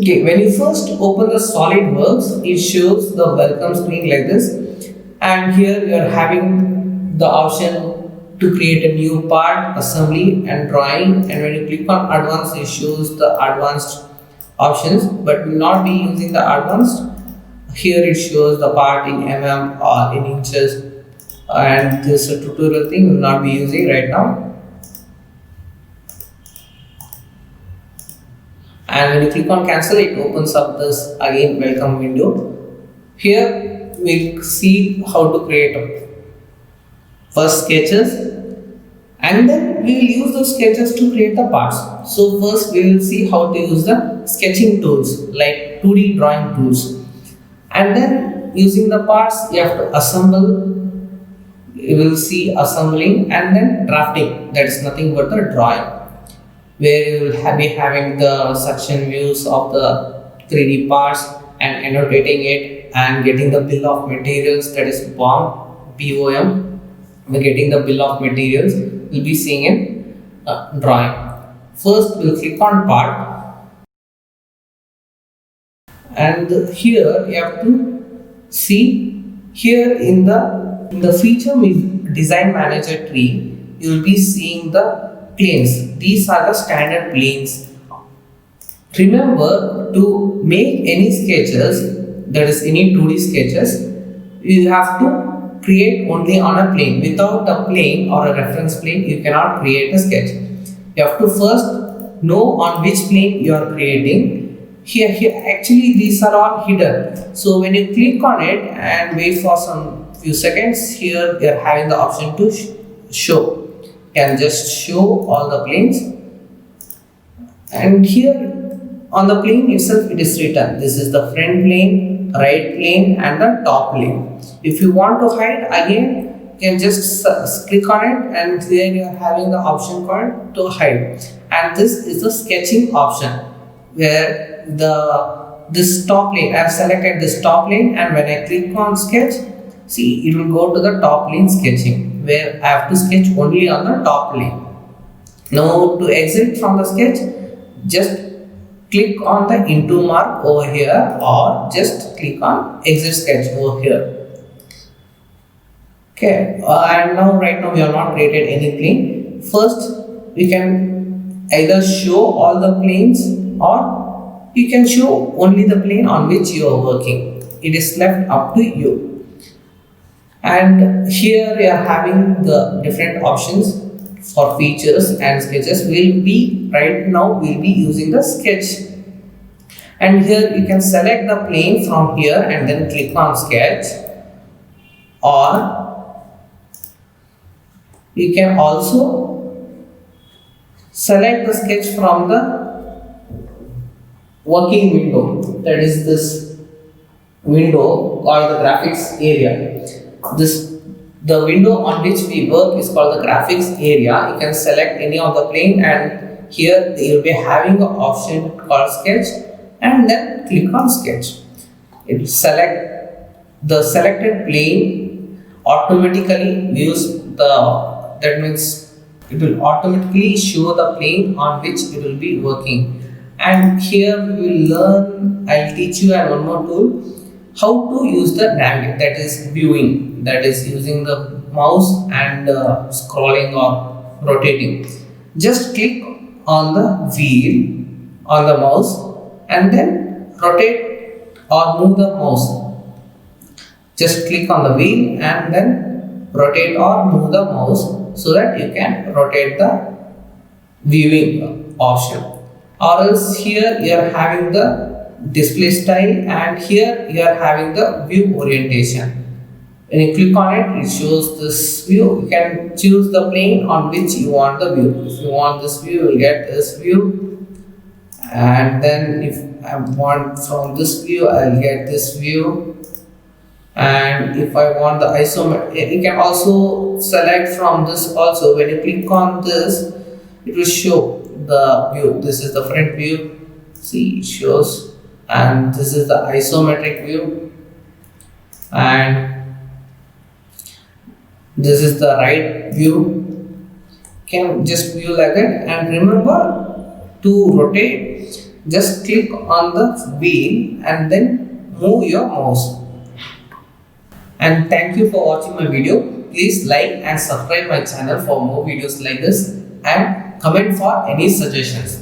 Okay, when you first open the SolidWorks, it shows the welcome screen like this, and here you are having the option to create a new part, assembly and drawing. And when you click on advanced, it shows the advanced options, but will not be using the advanced. Here it shows the part in or in inches, and this tutorial thing will not be using right now. And when you click on cancel, it opens up this again welcome window. Here we'll see how to create first sketches, and then we will use those sketches to create the parts. So first we will see how to use the sketching tools like 2D drawing tools, and then using the parts you have to assemble. You will see assembling and then drafting, that is nothing but the drawing, where you will be having the section views of the 3D parts and annotating it and getting the bill of materials, that is BOM. We're getting the bill of materials, we'll be seeing in drawing. First we'll click on part, and here you have to see here in the feature design manager tree, you will be seeing the planes. These are the standard planes. Remember, to make any sketches, that is any 2D sketches, you have to create only on a plane. Without a plane or a reference plane, you cannot create a sketch. You have to first know on which plane you are creating. Here actually these are all hidden. So when you click on it and wait for some few seconds, here you are having the option to show. Can just show all the planes, and here on the plane itself it is written this is the front plane, right plane and the top plane. If you want to hide, again you can just click on it, and there you are having the option called to hide. And this is the sketching option, where this top plane, I have selected this top plane, and when I click on sketch, see it will go to the top plane sketching, where I have to sketch only on the top plane. Now to exit from the sketch, just click on the into mark over here, or just click on exit sketch over here. Okay, and now right now we have not created any plane. First we can either show all the planes, or you can show only the plane on which you are working. It is left up to you. And here we are having the different options for features and sketches. Right now we'll be using the sketch, and here you can select the plane from here and then click on sketch, or you can also select the sketch from the working window, that is this window called the graphics area. The window on which we work is called the graphics area. You can select any of the plane, and here you will be having an option called sketch, and then click on sketch. It will select the selected plane, automatically views that means it will automatically show the plane on which it will be working. And here we will learn, I'll teach you one more tool, how to use the navigate, that is viewing, that is using the mouse and scrolling or rotating. Just click on the wheel on the mouse and then rotate or move the mouse. Just click on the wheel and then rotate or move the mouse, so that you can rotate the viewing option. Or else here you are having the display style, and here you are having the view orientation. When you click on it, it shows this view. You can choose the plane on which you want the view. If you want this view, you will get this view, and then if I want from this view, I'll get this view. And if I want the isometric, you can also select from this also. When you click on this, it will show the view. This is the front view, see, it shows, and this is the isometric view, and this is the right view. Can just view like that. And remember, to rotate just click on the wheel and then move your mouse. And thank you for watching my video. Please like and subscribe my channel for more videos like this and comment for any suggestions.